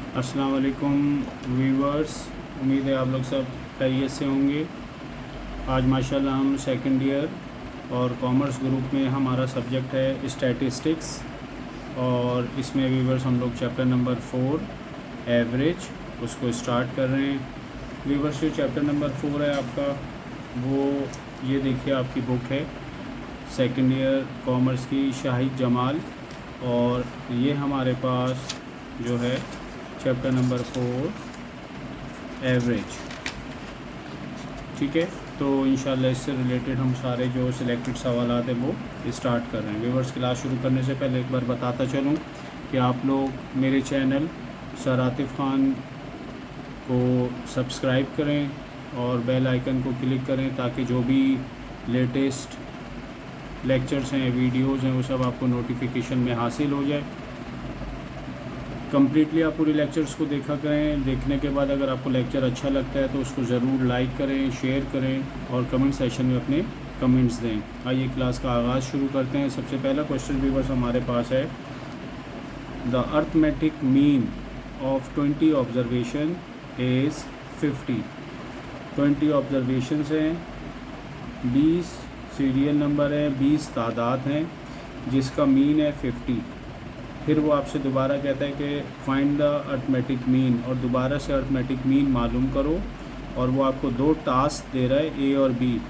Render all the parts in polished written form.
अस्सलाम वालेकुम व्यूवर्स, उम्मीद है आप लोग सब खैरियत से होंगे। आज माशाल्लाह हम सेकंड ईयर और कॉमर्स ग्रुप में हमारा सब्जेक्ट है स्टैटिस्टिक्स, और इसमें व्यूवर्स हम लोग चैप्टर नंबर 4 एवरेज उसको स्टार्ट कर रहे हैं। व्यूवर्स, जो चैप्टर नंबर 4 है आपका, वो ये देखिए आपकी बुक है सेकंड ईयर कॉमर्स की, शाहिद जमाल, और ये हमारे पास जो है चैप्टर नंबर 4 एवरेज। ठीक है, तो इंशाल्लाह इससे रिलेटेड हम सारे जो सिलेक्टेड सवालात हैं वो स्टार्ट कर रहे हैं। व्यूअर्स, क्लास शुरू करने से पहले एक बार बताता चलूँ कि आप लोग मेरे चैनल सर आतिफ़ ख़ान को सब्सक्राइब करें और बेल आइकन को क्लिक करें ताकि जो भी लेटेस्ट लेक्चर्स हैं, वीडियोज़ हैं, वो सब आपको नोटिफिकेशन में हासिल हो जाए। कम्प्लीटली आप पूरे लेक्चर्स को देखा करें। देखने के बाद अगर आपको लेक्चर अच्छा लगता है तो उसको ज़रूर लाइक करें, शेयर करें और कमेंट सेशन में अपने कमेंट्स दें। आइए क्लास का आगाज़ शुरू करते हैं। सबसे पहला क्वेश्चन व्यूअर्स हमारे पास है, the arithmetic mean of 20 observation is 50। 20 observation हैं, 20 सीरियल नंबर है, 20 तादाद हैं, जिसका मीन है 50। फिर वो आपसे दोबारा कहता है कि फाइंड द अर्थमेटिक मीन, और दोबारा से अर्थमेटिक मीन मालूम करो, और वो आपको दो टास्क दे रहा है, ए और बी।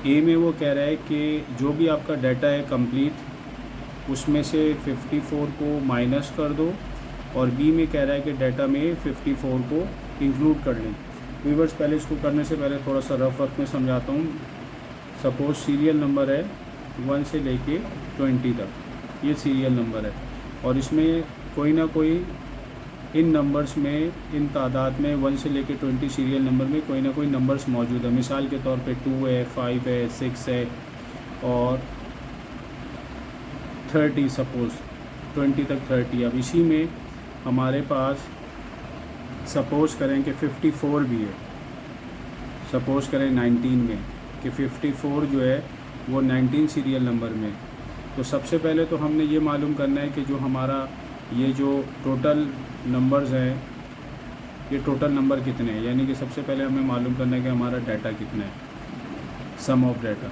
ए में वो कह रहा है कि जो भी आपका डाटा है कंप्लीट, उसमें से 54 को माइनस कर दो, और बी में कह रहा है कि डाटा में 54 को इंक्लूड कर लें। व्यूअर्स, पहले इसको करने से पहले थोड़ा सा रफ वर्क में समझाता हूँ। सपोज़ सीरियल नंबर है 1 से लेके 20 तक, ये सीरियल नंबर है, और इसमें कोई ना कोई इन नंबर्स में, इन तादाद में 1 से लेके 20 सीरियल नंबर में कोई ना कोई नंबर्स मौजूद है। मिसाल के तौर पे 2 है, 5 है, 6 है और 30, सपोज़ 20 तक 30। अब इसी में हमारे पास सपोज़ करें कि 54 भी है, सपोज़ करें 19 में कि 54 जो है वो 19 सीरियल नंबर में। तो सबसे पहले तो हमने ये मालूम करना है कि जो हमारा ये जो टोटल नंबर्स हैं, ये टोटल नंबर कितने हैं। यानी कि सबसे पहले हमें मालूम करना है कि हमारा डाटा कितना है, सम ऑफ डाटा,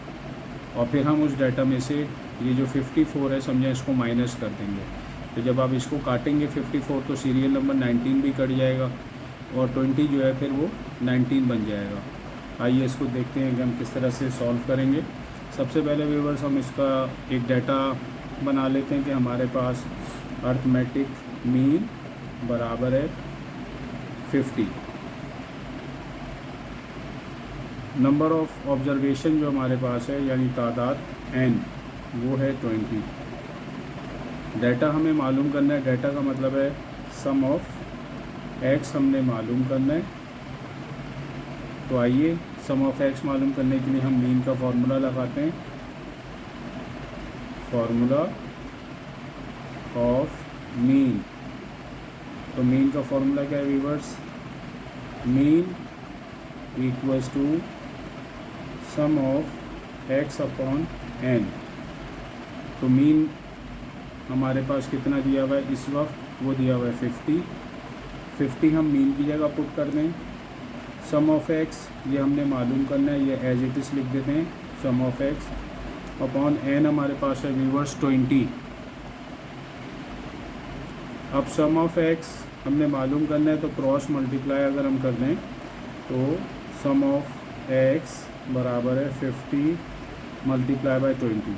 और फिर हम उस डाटा में से ये जो 54 है समझें इसको माइनस कर देंगे। तो जब आप इसको काटेंगे 54, तो सीरियल नंबर 19 भी कट जाएगा और 20 जो है फिर वो 19 बन जाएगा। आइए इसको देखते हैं कि हम किस तरह से सॉल्व करेंगे। सबसे पहले व्यूअर्स हम इसका एक डाटा बना लेते हैं कि हमारे पास अर्थमेटिक मीन बराबर है 50। नंबर ऑफ ऑब्जर्वेशन जो हमारे पास है यानी तादाद n, वो है 20। डाटा हमें मालूम करना है, डाटा का मतलब है सम ऑफ x हमने मालूम करना है। तो आइए सम ऑफ x मालूम करने के लिए हम मीन का फार्मूला लगाते हैं। फार्मूला ऑफ मीन, तो मीन का फार्मूला क्या है viewers? Mean equals to sum of x upon n। तो मीन हमारे पास कितना दिया हुआ है इस वक्त? वो दिया हुआ है 50 हम मीन की जगह पुट कर दें। सम ऑफ x ये हमने मालूम करना है, ये एज इट इज़ लिख देते हैं, सम ऑफ x अपॉन n हमारे पास है व्यूअर्स 20। अब सम ऑफ x हमने मालूम करना है, तो क्रॉस मल्टीप्लाई अगर हम कर दें तो सम ऑफ x बराबर है 50 मल्टीप्लाई बाय 20।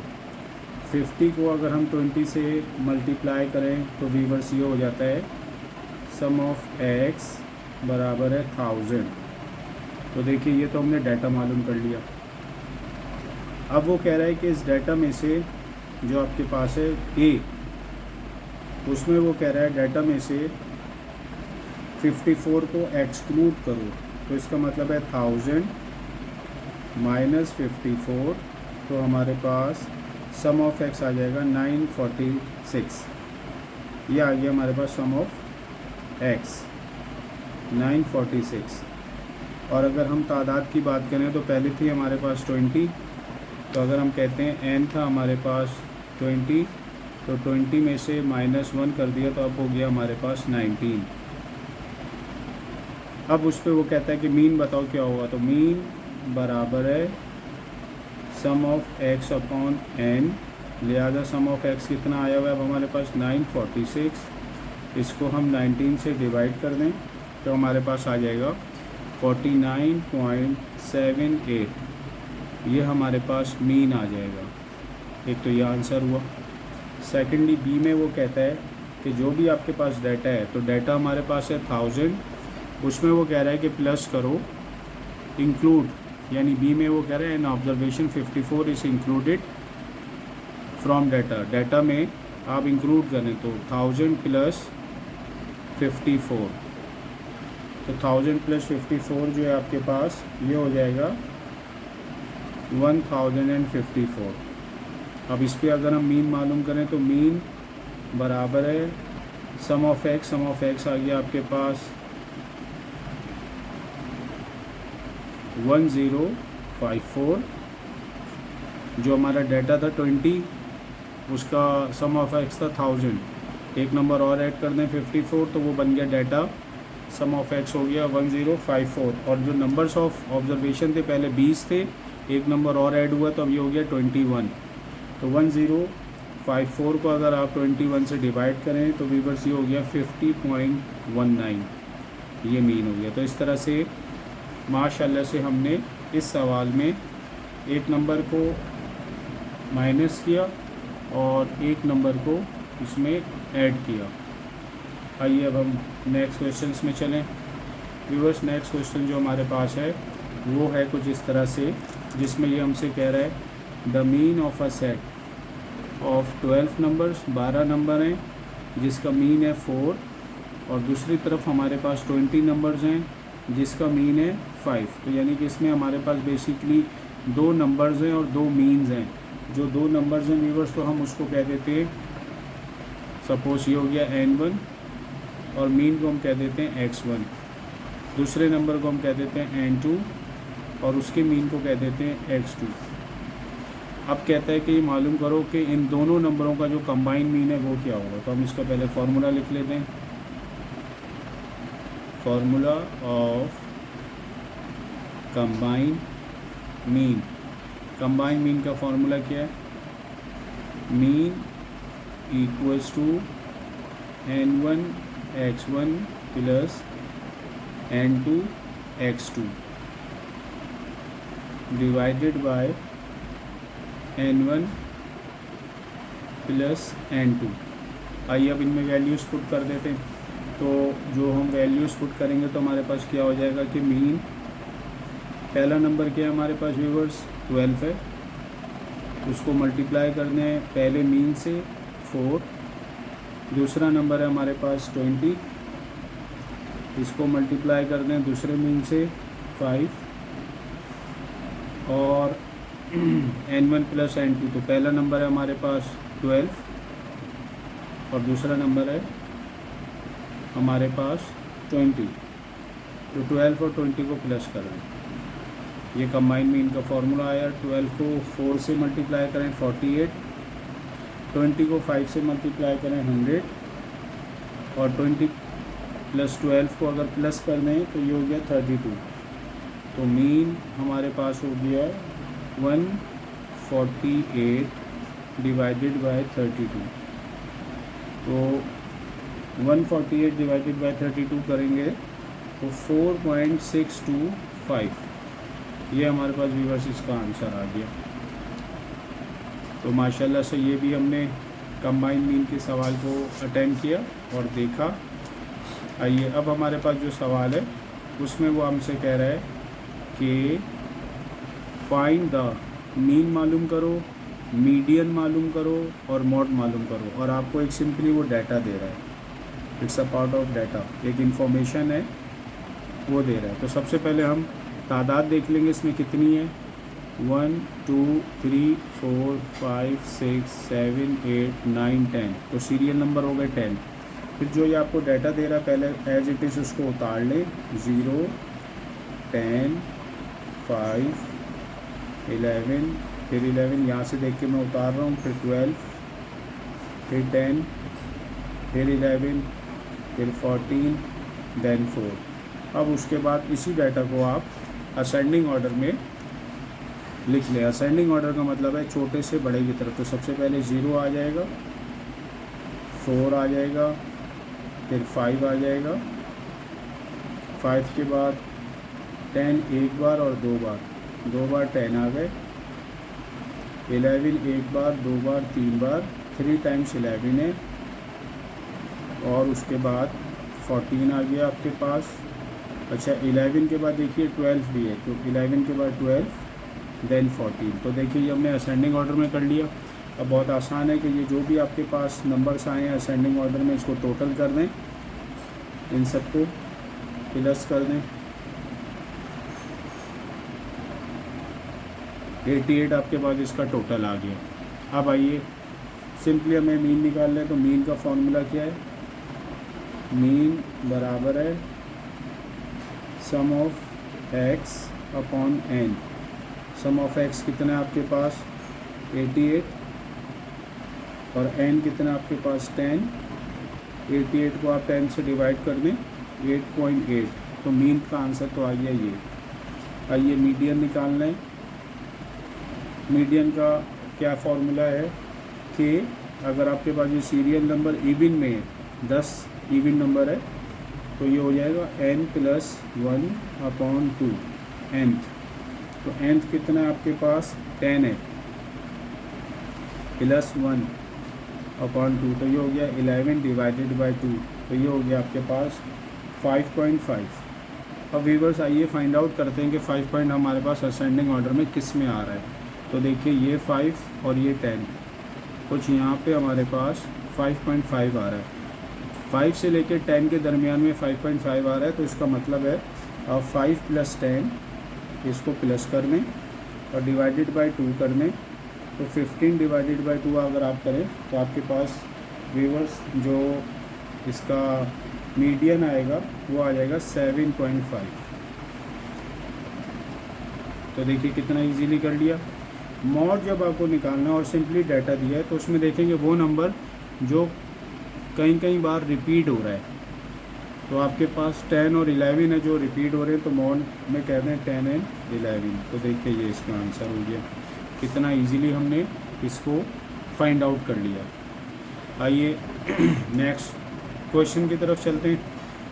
50 को अगर हम 20 से मल्टीप्लाई करें तो व्यूअर्स ये हो जाता है सम ऑफ x बराबर है 1000। तो देखिए ये तो हमने डाटा मालूम कर लिया। अब वो कह रहा है कि इस डाटा में से जो आपके पास है a, उसमें वो कह रहा है डाटा में से 54 को एक्सक्लूड करो। तो इसका मतलब है 1000 माइनस 54, तो हमारे पास सम ऑफ x आ जाएगा 946। ये आ गया हमारे पास सम ऑफ x 946। और अगर हम तादाद की बात करें तो पहले थी हमारे पास 20, तो अगर हम कहते हैं n था हमारे पास 20, तो 20 में से -1 कर दिया तो अब हो गया हमारे पास 19। अब उस पर वो कहता है कि मीन बताओ क्या होगा, तो मीन बराबर है sum of x upon n, लिहाजा सम ऑफ x कितना आया हुआ है अब हमारे पास 946। इसको हम 19 से डिवाइड कर दें तो हमारे पास आ जाएगा 49.78। ये हमारे पास मीन आ जाएगा। एक तो ये आंसर हुआ। सेकेंडली बी में वो कहता है कि जो भी आपके पास डाटा है, तो डाटा हमारे पास है 1000, उसमें वो कह रहा है कि प्लस करो इंक्लूड, यानी बी में वो कह रहा है an observation 54 is included from data, data में आप इंक्लूड करें तो 1000 प्लस 54, तो 1000 प्लस 54 जो है आपके पास ये हो जाएगा 1054। अब इस पर अगर हम मीन मालूम करें तो मीन बराबर है सम ऑफ एक्स आ गया आपके पास 1054, जो हमारा डाटा था 20, उसका सम ऑफ एक्स था 1000, एक नंबर और ऐड कर दें 54 तो वो बन गया डाटा सम ऑफ एक्स हो गया 1054। और जो नंबर्स ऑफ ऑब्जर्वेशन थे पहले 20 थे, एक नंबर और ऐड हुआ तो अब ये हो गया 21। तो 1054 को अगर आप 21 से डिवाइड करें तो व्यूअर्स ये हो गया 50.19, ये मीन हो गया। तो इस तरह से माशाल्लाह से हमने इस सवाल में एक नंबर को माइनस किया और एक नंबर को इसमें ऐड किया। आइए अब हम नेक्स्ट क्वेश्चंस में चलें। व्यूअर्स नेक्स्ट क्वेश्चन जो हमारे पास है वो है कुछ इस तरह से, जिसमें ये हमसे कह रहा है the mean of a set of 12 numbers, 12 number हैं जिसका मीन है 4, और दूसरी तरफ हमारे पास 20 नंबर्स हैं जिसका मीन है 5। तो यानी कि इसमें हमारे पास बेसिकली 2 नंबर्स हैं और 2 मीन्स हैं। जो 2 नंबर्स हैं व्यूअर्स तो हम उसको कह देते हैं, सपोज ये हो गया n1 और मीन को हम कह देते हैं x1, दूसरे नंबर को हम कह देते हैं n2 और उसके मीन को कह देते हैं x2। अब कहता है कि ये मालूम करो कि इन दोनों नंबरों का जो कंबाइन मीन है वो क्या होगा। तो हम इसका पहले फार्मूला लिख लेते हैं। Formula of combine mean, combine mean का फार्मूला क्या है, mean equals to n1 x1 plus n2 x2 divided by n1 plus n2। आइए अब इनमें वैल्यूज़ पुट कर देते हैं। तो जो हम वैल्यूज़ पुट करेंगे तो हमारे पास क्या हो जाएगा कि मीन, पहला नंबर क्या है हमारे पास व्यूअर्स 12 है, उसको मल्टीप्लाई करने हैं पहले मीन से 4, दूसरा नंबर है हमारे पास 20, इसको मल्टीप्लाई कर दें दूसरे मीन से 5, और n1 प्लस n2, तो पहला नंबर है हमारे पास 12 और दूसरा नंबर है हमारे पास 20, तो 12 और 20 को प्लस करें, ये कंबाइन मीन का फॉर्मूला आया। 12 को 4 से मल्टीप्लाई करें 48, 20 को 5 से मल्टीप्लाई करें 100, और 20 प्लस 12 को अगर प्लस कर दें तो ये हो गया 32। तो मीन हमारे पास हो गया 148 डिवाइडेड बाय 32। तो 148 डिवाइडेड बाय 32 करेंगे तो 4.625, ये हमारे पास व्यूअर्स इसका आंसर आ गया। तो माशाल्लाह से ये भी हमने कंबाइन मीन के सवाल को अटेम्प्ट किया और देखा। आइए अब हमारे पास जो सवाल है उसमें वो हमसे कह रहा है कि फाइंड द मीन मालूम करो, मीडियन मालूम करो और मॉड मालूम करो, और आपको एक सिंपली वो डाटा दे रहा है, it's a part of data, एक इंफॉर्मेशन है वो दे रहा है। तो सबसे पहले हम तादाद देख लेंगे इसमें कितनी है, 1 2 3 4 5 6 7 8 9 10, तो सीरियल नंबर हो गए 10। फिर जो ये आपको डाटा दे रहा है पहले एज इट इज़ उसको उतार लें, 0 10 5 11, फिर 11 यहाँ से देख के मैं उतार रहा हूँ, फिर 12 फिर 10, फिर 11, फिर 14, देन 4। अब उसके बाद इसी डाटा को आप असेंडिंग ऑर्डर में लिख लें। असेंडिंग ऑर्डर का मतलब है छोटे से बड़े की तरफ। तो सबसे पहले 0 आ जाएगा, 4 आ जाएगा, फिर 5 आ जाएगा, 5 के बाद 10 एक बार और 2 बार, 2 बार 10 आ गए, 11 एक बार, 2 बार, 3 बार, 3 टाइम्स 11 है, और उसके बाद 14 आ गया आपके पास। अच्छा 11 के बाद देखिए 12 भी है, तो 11 के बाद 12, देन 14। तो देखिए ये हमने असेंडिंग ऑर्डर में कर लिया। अब बहुत आसान है कि ये जो भी आपके पास नंबर्स आए हैं असेंडिंग ऑर्डर में, इसको टोटल कर दें, इन सबको प्लस कर दें। 88 आपके पास इसका टोटल आ गया। अब आइए सिंपली हमें मीन निकाल लें। तो मीन का फॉर्मूला क्या है? मीन बराबर है sum of X upon N. Sum of X कितना है आपके पास? 88, और एन कितना आपके पास? 10। 88 को आप 10 से डिवाइड कर दें, 8.8। तो मीन का आंसर तो आ गया ये। आइए मीडियन निकाल लें। मीडियन का क्या फॉर्मूला है कि अगर आपके पास ये सीरियल नंबर इवन में है, 10 इवन नंबर है, तो ये हो जाएगा n + 1/2 nth। तो nth कितना है आपके पास? 10 है, +1/2, तो ये हो गया 11 डिवाइडेड बाई 2, तो ये हो गया आपके पास 5.5। अब व्यूअर्स आइए फाइंड आउट करते हैं कि 5 पॉइंट हमारे पास असेंडिंग ऑर्डर में किस में आ रहा है। तो देखिए ये 5 और ये 10, कुछ यहाँ पे हमारे पास 5.5 आ रहा है। 5 से लेकर 10 के दरमियान में 5.5 आ रहा है, तो इसका मतलब है अब 5 + 10 इसको प्लस कर दें और डिवाइडेड बाई 2 कर दें। तो 15 डिवाइडेड बाई 2 अगर आप करें तो आपके पास व्यूअर्स जो इसका मीडियन आएगा वो आ जाएगा 7.5। तो देखिए कितना इजीली कर लिया। मॉड जब आपको निकालना है और सिंपली डाटा दिया है तो उसमें देखेंगे वो नंबर जो कई बार रिपीट हो रहा है। तो आपके पास 10 और 11 है जो रिपीट हो रहे हैं, तो मॉड में कहते हैं 10 और 11। तो देखिए ये इसका आंसर हो गया। कितना इजीली हमने इसको फाइंड आउट कर लिया। आइए नेक्स्ट क्वेश्चन की तरफ चलते हैं।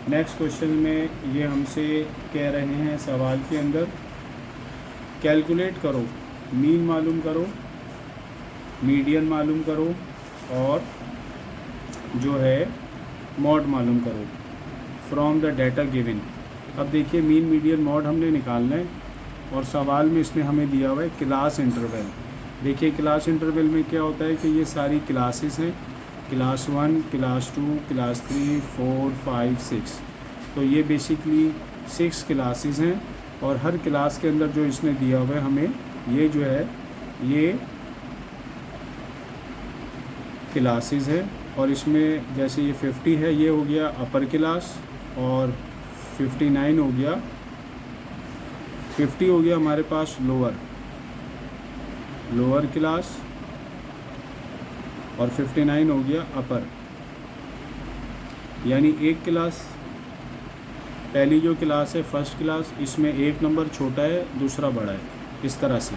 नेक्स्ट क्वेश्चन में ये हमसे कह रहे हैं सवाल के अंदर कैलकुलेट करो, मीन मालूम करो, मीडियन मालूम करो और जो है मॉड मालूम करो फ्रॉम द डाटा गिवन। अब देखिए मीन मीडियन मॉड हमने निकालना है और सवाल में इसने हमें दिया हुआ है क्लास इंटरवल। देखिए क्लास इंटरवल में क्या होता है कि ये सारी क्लासेस हैं, क्लास 1, क्लास 2, क्लास 3, 4, 5, 6। तो ये बेसिकली 6 क्लासेस हैं और हर क्लास के अंदर जो इसने दिया हुआ है हमें ये जो है ये क्लासेस है। और इसमें जैसे ये 50 है ये हो गया अपर क्लास और 59 हो गया, 50 हो गया हमारे पास लोअर क्लास और 59 हो गया अपर। यानी एक क्लास, पहली जो क्लास है फर्स्ट क्लास, इसमें एक नंबर छोटा है दूसरा बड़ा है, इस तरह से।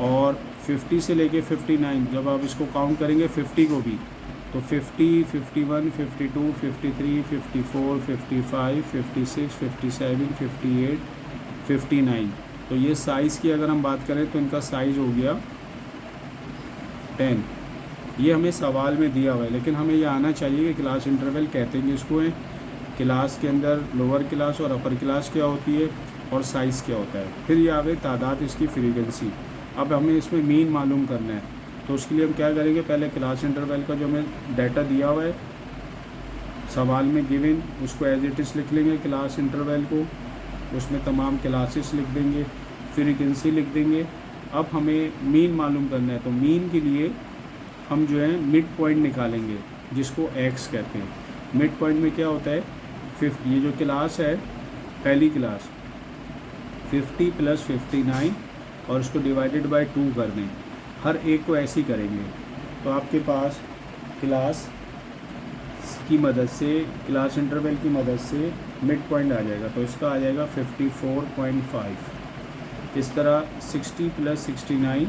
और 50 से लेके 59 जब आप इसको काउंट करेंगे 50 को भी, तो 50, 51, 52, 53, 54, 55, 56, 57, 58, 59। तो ये साइज़ की अगर हम बात करें तो इनका साइज़ हो गया 10। ये हमें सवाल में दिया हुआ है, लेकिन हमें ये आना चाहिए कि क्लास इंटरवल कहते हैं इसको है, क्लास के अंदर लोअर क्लास और अपर क्लास क्या होती है और साइज़ क्या होता है। फिर ये आ गई तादाद इसकी फ्रीक्वेंसी। अब हमें इसमें मीन मालूम करना है, तो उसके लिए हम क्या करेंगे, पहले क्लास इंटरवल का जो हमें डाटा दिया हुआ है सवाल में गिवन, उसको एज इट इज़ लिख लेंगे क्लास इंटरवल को, उसमें तमाम क्लासेस लिख देंगे, फ्रीक्वेंसी लिख देंगे। अब हमें मीन मालूम करना है, तो मीन के लिए हम जो है मिड पॉइंट निकालेंगे जिसको एक्स कहते हैं। मिड पॉइंट में क्या होता है, ये जो क्लास है पहली क्लास 50 + 59 और उसको डिवाइडेड बाय 2 कर दें। हर एक को ऐसे ही करेंगे। तो आपके पास क्लास की मदद से, क्लास इंटरवल की मदद से मिड पॉइंट आ जाएगा। तो इसका आ जाएगा 54.5। इस तरह 60 + 69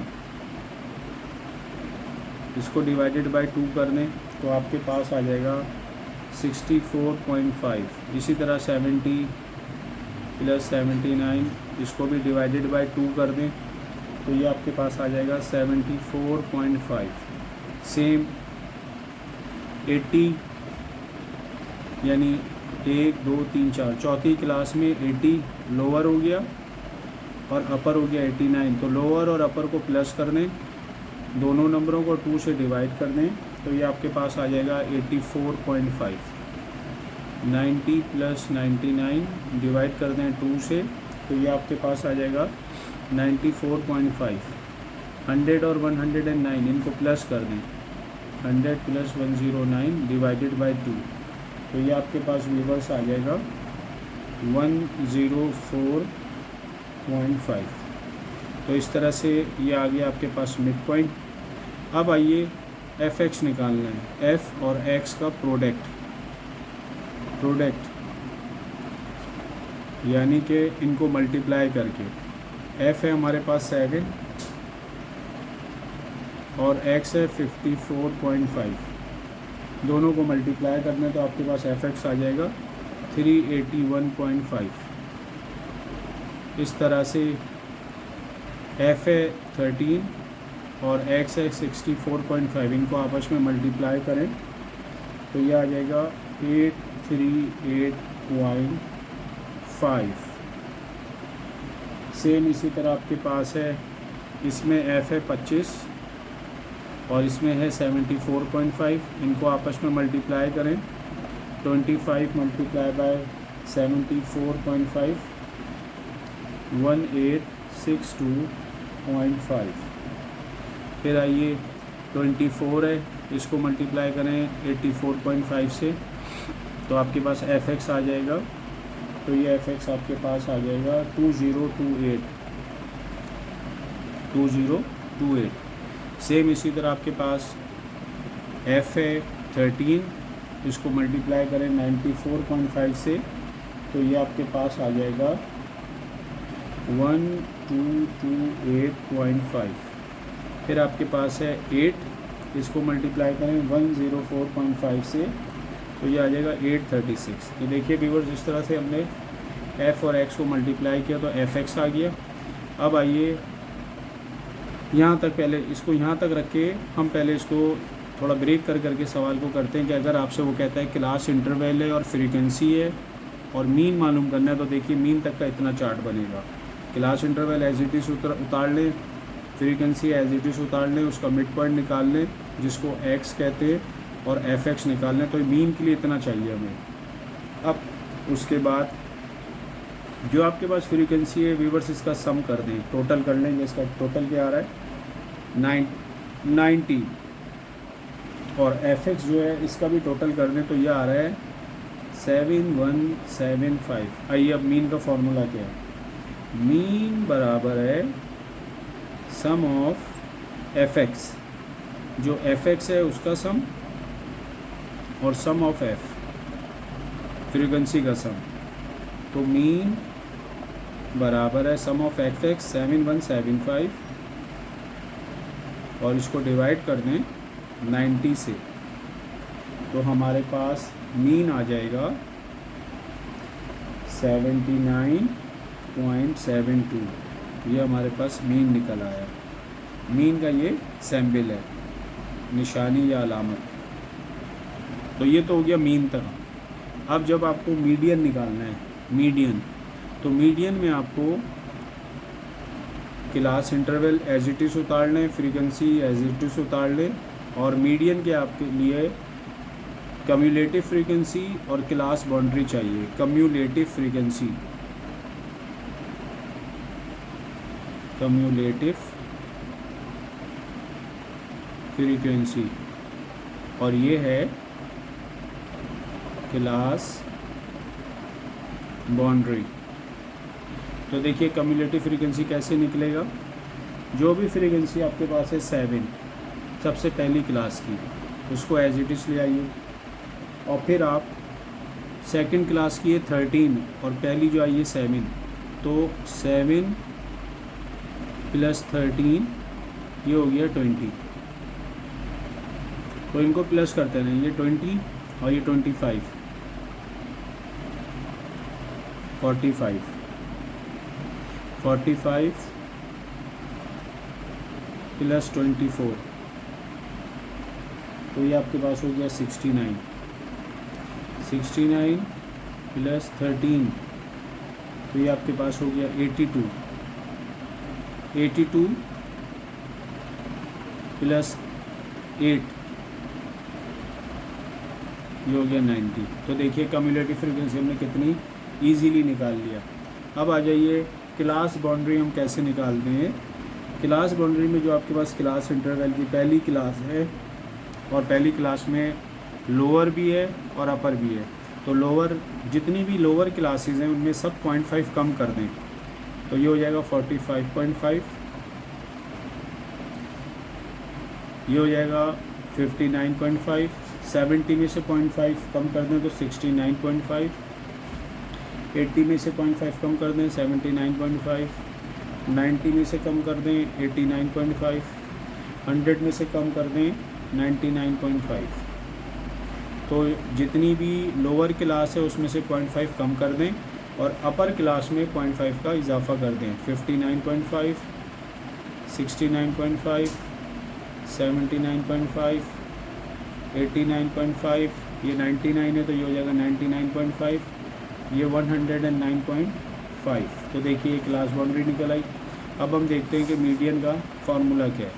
इसको डिवाइडेड बाय 2 कर दें तो आपके पास आ जाएगा 64.5। इसी तरह 70 + 79 इसको भी डिवाइडेड बाय 2 कर दें तो ये आपके पास आ जाएगा 74.5। सेम 80 यानी 1 2 3 4 चौथी क्लास में 80 लोअर हो गया और अपर हो गया 89। तो लोअर और अपर को प्लस कर दें, दोनों नंबरों को 2 से डिवाइड कर दें तो ये आपके पास आ जाएगा 84.5। 90 + 99 डिवाइड कर दें 2 से तो ये आपके पास आ जाएगा 94.5। 100 और 109 इनको प्लस कर दें, 100 + 109 डिवाइडेड बाय 2 तो ये आपके पास व्यूवर्स आ जाएगा 104.5। तो इस तरह से ये आ गया आपके पास मिड पॉइंट। अब आइए fx निकालना है, f और x का प्रोडक्ट यानी कि इनको मल्टीप्लाई करके। f है हमारे पास 7 और x है 54.5, दोनों को मल्टीप्लाई करना है तो आपके पास fx आ जाएगा 381.5। इस तरह से f है 13 और x है 64.5, इनको आपस में मल्टीप्लाई करें तो ये आ जाएगा 838.5। सेम इसी तरह आपके पास है, इसमें f है 25 और इसमें है 74.5, इनको आपस में मल्टीप्लाई करें 25 × 74.5 1862.5। फिर आइए 24 है, इसको मल्टीप्लाई करें 84.5 से तो आपके पास fx आ जाएगा। तो ये fx आपके पास आ जाएगा 2028। सेम इसी तरह आपके पास f है 13, इसको मल्टीप्लाई करें 94.5 से तो ये आपके पास आ जाएगा 1228.5। फिर आपके पास है 8, इसको मल्टीप्लाई करें 104.5 से तो ये आ जाएगा 836। तो देखिए व्यूअर्स, इस तरह से हमने f और x को मल्टीप्लाई किया तो fx आ गया। अब आइए यहाँ तक, पहले इसको यहाँ तक रख के हम पहले इसको थोड़ा ब्रेक करके सवाल को करते हैं कि अगर आपसे वो कहता है क्लास इंटरवल है और फ्रीक्वेंसी है और मीन मालूम करना है तो देखिए मीन तक का इतना चार्ट बनेगा। Class interval as it is उतार लें, फ्रीक्वेंसी एज इट इज़ उतार लें, उसका मिड पॉइंट निकाल लें जिसको x कहते हैं और fx निकाल लें। तो मीन के लिए इतना चाहिए हमें। अब उसके बाद जो आपके पास फ्रीक्वेंसी है व्यूअर्स, इसका सम कर दें, टोटल कर लेंगे। इसका टोटल क्या आ रहा है 90 और fx जो है इसका भी टोटल कर दें तो ये आ रहा है 7175। आइए अब मीन का फॉर्मूला क्या है, मीन बराबर है सम ऑफ fx, जो fx है उसका सम और सम ऑफ f फ्रीक्वेंसी का सम। तो मीन बराबर है सम ऑफ fx 7175 और इसको डिवाइड कर दें 90 से तो हमारे पास मीन आ जाएगा 79.72। ये हमारे पास मीन निकल आया। मीन का ये सैम्पल है, निशानी या अलामत। तो ये तो हो गया मीन तक। अब जब आपको मीडियन निकालना है, मीडियन, तो मीडियन में आपको class interval as it is उतार लें, फ्रीक्वेंसी एज इट इज़ उतार लें और मीडियन के आपके लिए कम्यूलेटिव फ्रीक्वेंसी और क्लास बाउंड्री चाहिए। कम्यूलेटिव फ्रीक्वेंसी और ये है क्लास बाउंड्री। तो देखिए कम्यूलेटिव फ्रीक्वेंसी कैसे निकलेगा, जो भी फ्रीक्वेंसी आपके पास है 7 सबसे पहली क्लास की, उसको एज इट इज़ ले आइए। और फिर आप सेकंड क्लास की है 13 और पहली जो आई है 7, तो 7 + 13 ये हो गया 20। तो इनको प्लस करते रहें, ये 20 और ये 25, 45 + 24, तो ये आपके पास हो गया 69 + 13, तो ये आपके पास हो गया 82 + 8, ये हो गया 90। तो देखिए कम्युलेटिव फ्रीक्वेंसी हमने कितनी इजीली निकाल लिया। अब आ जाइए क्लास बाउंड्री हम कैसे निकालते हैं। क्लास बाउंड्री में जो आपके पास क्लास इंटरवल की पहली क्लास है और पहली क्लास में लोअर भी है और अपर भी है, तो लोअर जितनी भी लोअर क्लासेस हैं उनमें सब 0.5 कम कर दें, तो ये हो जाएगा 45.5, ये हो जाएगा 59.5, 70 में से 0.5 कम कर दें तो 69.5, 80 में से 0.5 कम कर दें 79.5, 90 में से कम कर दें 89.5, 100 में से कम कर दें 99.5। तो जितनी भी लोअर क्लास है उसमें से 0.5 कम कर दें और अपर क्लास में 0.5 का इजाफा कर दें। 59.5, 69.5, 79.5, 89.5, ये 99 है तो ये हो जाएगा 99.5, ये 109.5। तो देखिए क्लास बाउंड्री निकल आई। अब हम देखते हैं कि मीडियन का फार्मूला क्या है।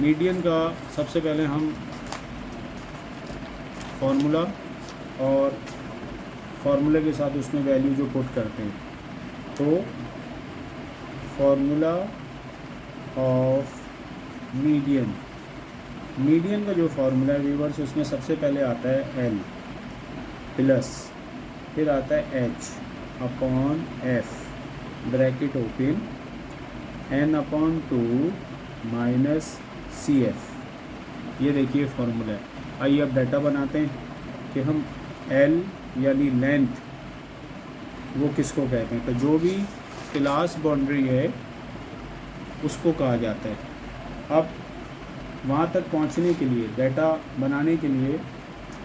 मीडियन का सबसे पहले हम फार्मूला और फार्मूले के साथ उसमें वैल्यू जो पुट करते हैं, तो फार्मूला ऑफ मीडियन का जो फार्मूला है व्यूअर्स, उसमें सबसे पहले आता है L प्लस, फिर आता है H/F bracket open n/2 minus CF। ये देखिए फार्मूला है। आइए अब डाटा बनाते हैं कि हम L यानी लेंथ वो किसको कहते हैं। तो जो भी क्लास बाउंड्री है उसको कहा जाता है। अब वहाँ तक पहुँचने के लिए, डाटा बनाने के लिए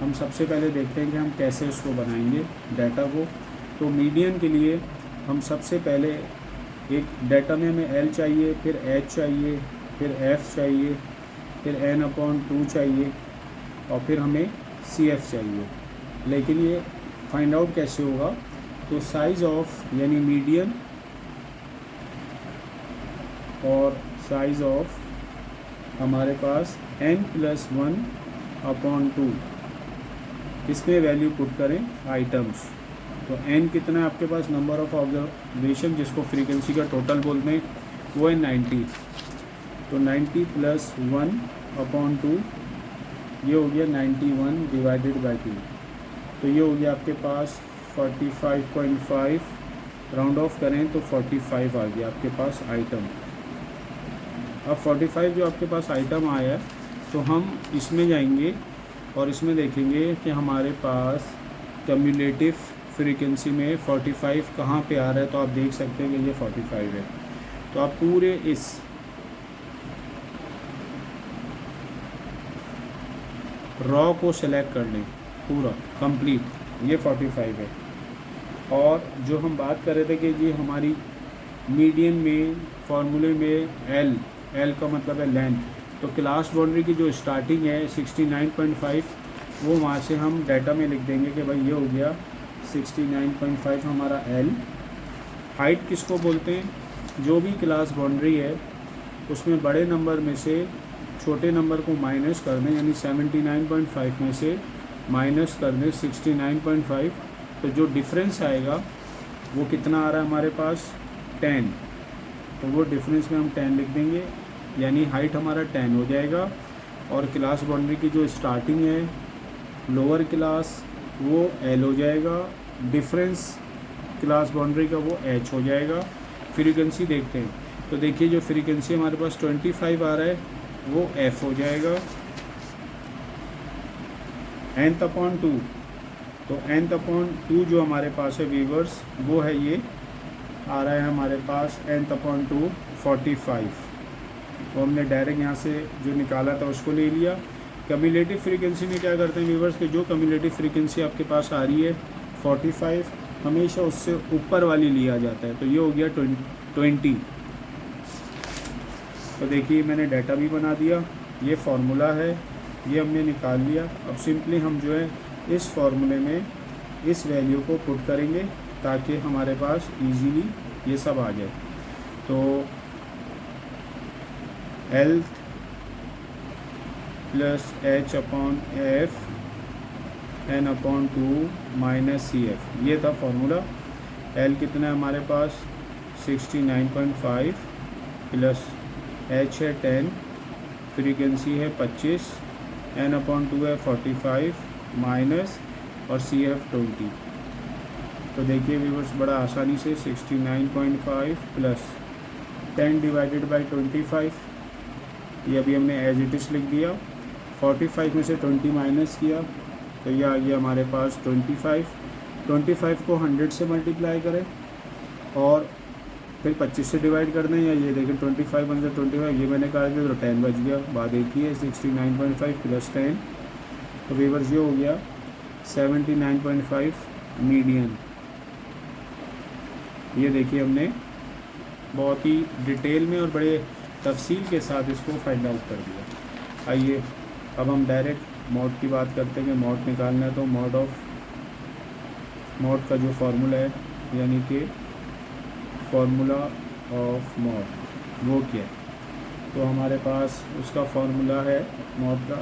हम सबसे पहले देखते हैं कि हम कैसे उसको बनाएंगे डाटा को। तो मीडियन के लिए हम सबसे पहले एक डाटा में हमें L चाहिए, फिर H चाहिए, फिर F चाहिए, फिर n/2 चाहिए और फिर हमें CF चाहिए। लेकिन ये फाइंड आउट कैसे होगा, तो साइज़ ऑफ यानी मीडियन और साइज़ ऑफ हमारे पास n+1/2, इसमें वैल्यू पुट करें आइटम्स। तो n कितना है आपके पास, नंबर ऑफ ऑब्जर्वेशन जिसको फ्रीक्वेंसी का टोटल बोलते हैं, वो है 90। तो 90 + 1/2 ये हो गया 91/2। तो ये हो गया आपके पास 45.5, राउंड ऑफ करें तो 45 आ गया आपके पास आइटम। अब 45 जो आपके पास आइटम आया, तो हम इसमें जाएंगे और इसमें देखेंगे कि हमारे पास कम्युलेटिव फ्रीक्वेंसी में 45 कहाँ पे आ रहा है। तो आप देख सकते हैं कि ये 45 है। तो आप पूरे इस रॉ को सेलेक्ट कर लें, पूरा कंप्लीट, ये 45 है। और जो हम बात कर रहे थे कि ये हमारी मीडियन में फार्मूले में L का मतलब है लेंथ, तो क्लास बाउंड्री की जो स्टार्टिंग है 69.5, वो वहाँ से हम डाटा में लिख देंगे कि भाई ये हो गया 69.5 हमारा L। हाइट किसको बोलते हैं, जो भी क्लास बाउंड्री है उसमें बड़े नंबर में से छोटे नंबर को माइनस कर दें, यानी 79.5 में से माइनस कर दें 69.5, तो जो डिफरेंस आएगा वो कितना आ रहा है हमारे पास 10। तो वो डिफरेंस में हम 10 लिख देंगे, यानी हाइट हमारा 10 हो जाएगा। और क्लास बाउंड्री की जो स्टार्टिंग है लोअर क्लास वो L हो जाएगा, डिफरेंस क्लास बाउंड्री का वो H हो जाएगा। फ्रीक्वेंसी देखते हैं, तो देखिए जो फ्रीक्वेंसी हमारे पास 25 आ रहा है वो F हो जाएगा, nth अपॉन 2, तो nth अपॉन 2 जो हमारे पास है व्यूअर्स वो है, ये आ रहा है हमारे पास nth अपॉन 2 45। तो हमने डायरेक्ट यहाँ से जो निकाला था उसको ले लिया। कम्युलेटिव फ्रीक्वेंसी में क्या करते हैं व्यूअर्स कि जो कम्युलेटिव फ्रीक्वेंसी आपके पास आ रही है 45, हमेशा उससे ऊपर वाली लिया जाता है। तो ये हो गया 20। तो देखिए मैंने डाटा भी बना दिया, ये फार्मूला है, ये हमने निकाल लिया। अब सिंपली हम जो है इस फार्मूले में इस वैल्यू को पुट करेंगे ताकि हमारे पास इजीली ये सब आ जाए। तो L plus H upon F n upon 2 minus C F, ये था फार्मूला। L कितना है हमारे पास 69.5 प्लस H है 10, फ्रीक्वेंसी है 25, n अपॉन 2 है 45 माइनस और सी एफ 20। तो देखिए व्यूअर्स बड़ा आसानी से 69.5 प्लस 10 डिवाइडेड बाई 25, ये अभी हमने एज इट इज़ लिख दिया। 45 में से 20 माइनस किया तो ये आ गया हमारे पास 25 को 100 से मल्टीप्लाई करें और फिर 25 से डिवाइड कर दें, या ये देखें 25 बन 25, ये मैंने काट दिया तो 10 बच गया। बाद एक ही है 69.5 प्लस 10, तो व्यूअर्स ये हो गया 79.5 मीडियन। ये देखिए हमने बहुत ही डिटेल में और बड़े तफसील के साथ इसको फाइंड आउट कर दिया। आइए अब हम डायरेक्ट मॉड की बात करते हैं कि मॉड निकालना है। तो मॉड का जो फार्मूला है, यानी कि फार्मूला ऑफ मॉड वो क्या है, तो हमारे पास उसका फार्मूला है मॉड का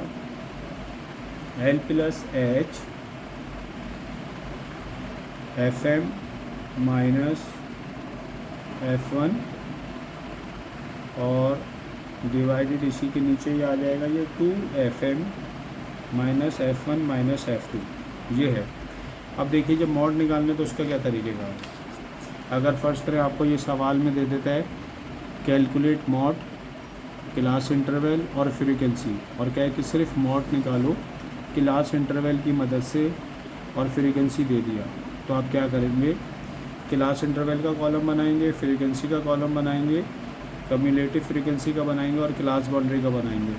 L plus H FM minus F1 और डिवाइडेड इसी के नीचे ही आ जाएगा ये 2FM minus F1 minus F2, ये है। अब देखिए जब मॉड निकालने तो उसका क्या तरीक़ेगा। अगर फ़र्ज़ करें आपको ये सवाल में दे देता है कैलकुलेट मॉड क्लास इंटरवल और फ्रीक्वेंसी, और कहे कि सिर्फ मॉड निकालो क्लास इंटरवल की मदद से और फ्रीक्वेंसी दे दिया, तो आप क्या करेंगे, क्लास इंटरवल का कॉलम बनाएंगे, फ्रीक्वेंसी का कॉलम बनाएंगे, कम्युलेटिव फ्रीक्वेंसी का बनाएंगे और क्लास बाउंड्री का बनाएंगे।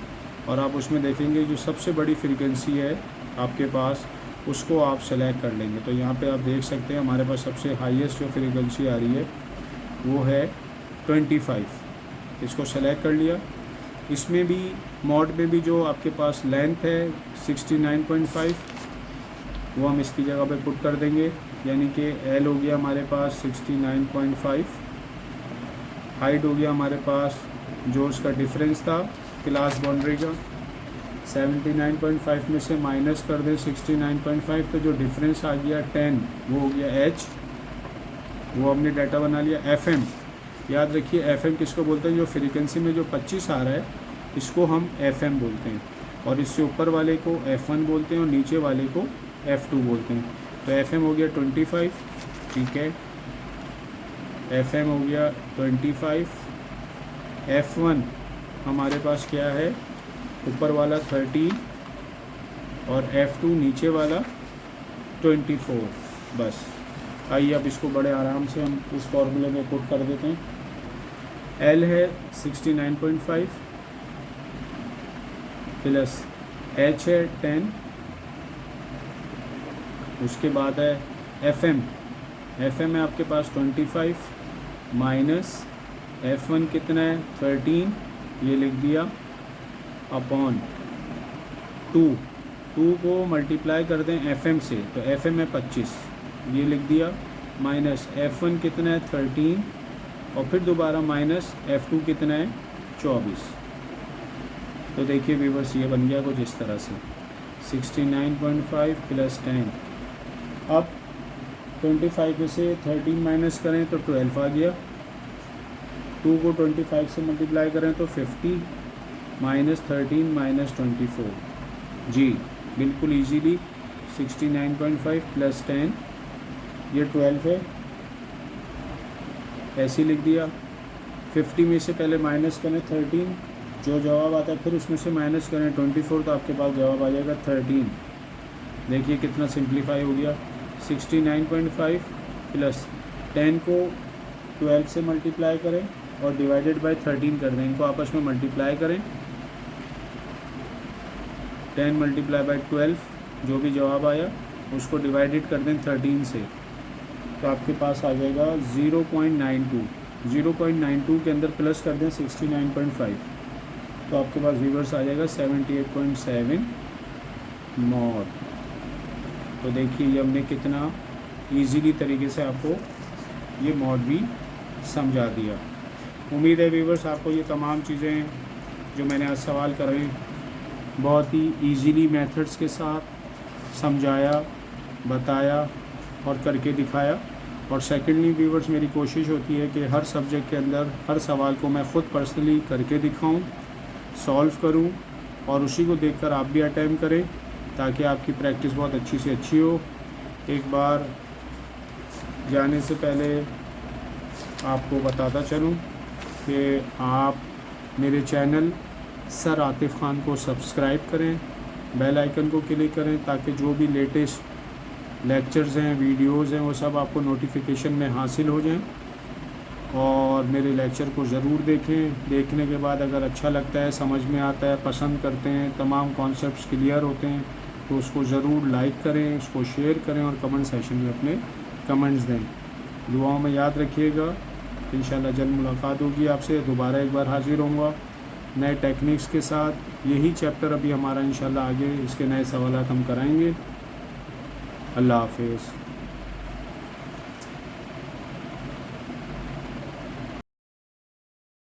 और आप उसमें देखेंगे जो सबसे बड़ी फ्रीक्वेंसी है आपके पास उसको आप सेलेक्ट कर लेंगे। तो यहाँ पे आप देख सकते हैं हमारे पास सबसे हाईएस्ट जो फ्रीक्वेंसी आ रही है वो है 25, इसको सेलेक्ट कर लिया। इसमें भी मॉड में भी जो आपके पास लेंथ है 69.5 वो हम इसकी जगह पे पुट कर देंगे, यानी कि L हो गया हमारे पास 69.5, हाइट हो गया हमारे पास जो उसका डिफरेंस था क्लास बाउंड्री का 79.5 में से माइनस कर दें 69.5, तो जो डिफरेंस आ गया 10 वो हो गया H, वो हमने डाटा बना लिया। FM याद रखिए FM किसको बोलते हैं, जो फ्रीक्वेंसी में जो 25 आ रहा है इसको हम FM बोलते हैं, और इससे ऊपर वाले को F1 बोलते हैं और नीचे वाले को F2 बोलते हैं। तो FM हो गया 25, ठीक है, FM हो गया 25, F1 हमारे पास क्या है, ऊपर वाला 13 और F2 नीचे वाला 24। बस आइए अब इसको बड़े आराम से हम इस फॉर्मूले में पुट कर देते हैं। L है 69.5 प्लस H है 10, उसके बाद है FM है आपके पास 25 माइनस F1 कितना है 13, ये लिख दिया, अपॉन 2 को मल्टीप्लाई कर दें FM से, तो FM है 25, ये लिख दिया, माइनस F1 कितना है 13 और फिर दोबारा माइनस F2 कितना है 24। तो देखिए व्यूअर्स ये बन गया कुछ इस तरह से 69.5 प्लस 10। अब 25 में से 13 माइनस करें तो 12 आ गया, 2 को 25 से मल्टीप्लाई करें तो 50 माइनस 13 माइनस 24, जी बिल्कुल इजीली 69.5 प्लस 10, ये 12 है, ऐसे लिख दिया। 50 में से पहले माइनस करें 13, जो जवाब आता है फिर उसमें से माइनस करें 24, तो आपके पास जवाब आ जाएगा 13। देखिए कितना सिंप्लीफाई हो गया। 69.5 प्लस 10 को 12 से मल्टीप्लाई करें और डिवाइडेड बाय 13 कर दें, इनको आपस में मल्टीप्लाई करें। 10 मल्टीप्लाई बाय 12, जो भी जवाब आया उसको डिवाइडेड कर दें 13 से, तो आपके पास आ जाएगा 0.92। 0.92 के अंदर प्लस कर दें 69.5, तो आपके पास व्यूवर्स आ जाएगा 78.7 मॉड। तो देखिए ये हमने कितना इजीली तरीके से आपको ये मॉड भी समझा दिया। उम्मीद है व्यूवर्स आपको ये तमाम चीज़ें जो मैंने आज सवाल करे बहुत ही इजीली मेथड्स के साथ समझाया, बताया और करके दिखाया। और सेकेंडली व्यूवर्स मेरी कोशिश होती है कि हर सब्जेक्ट के अंदर हर सवाल को मैं ख़ुद पर्सनली करके दिखाऊं, सॉल्व करूं और उसी को देखकर आप भी अटेम्प्ट करें, ताकि आपकी प्रैक्टिस बहुत अच्छी से अच्छी हो। एक बार जाने से पहले आपको बताता चलूं कि आप मेरे चैनल सर आतिफ़ ख़ान को सब्सक्राइब करें, बेल आइकन को क्लिक करें, ताकि जो भी लेटेस्ट लेक्चर्स हैं, वीडियोज़ हैं, वो सब आपको नोटिफिकेशन में हासिल हो जाएं। और मेरे लेक्चर को ज़रूर देखें। देखने के बाद अगर अच्छा लगता है, समझ में आता है, पसंद करते हैं, तमाम कॉन्सेप्ट्स क्लियर होते हैं, तो उसको ज़रूर लाइक करें, उसको शेयर करें और कमेंट सेशन में अपने कमेंट्स दें। दुआओं में याद रखिएगा। इंशाल्लाह जल्द मुलाकात होगी आपसे। दोबारा एक बार हाज़िर होऊंगा नए टेक्निक्स के साथ। यही चैप्टर अभी हमारा इंशाल्लाह आगे इसके नए सवालात हम कराएंगे। अल्लाह हाफ़िज़।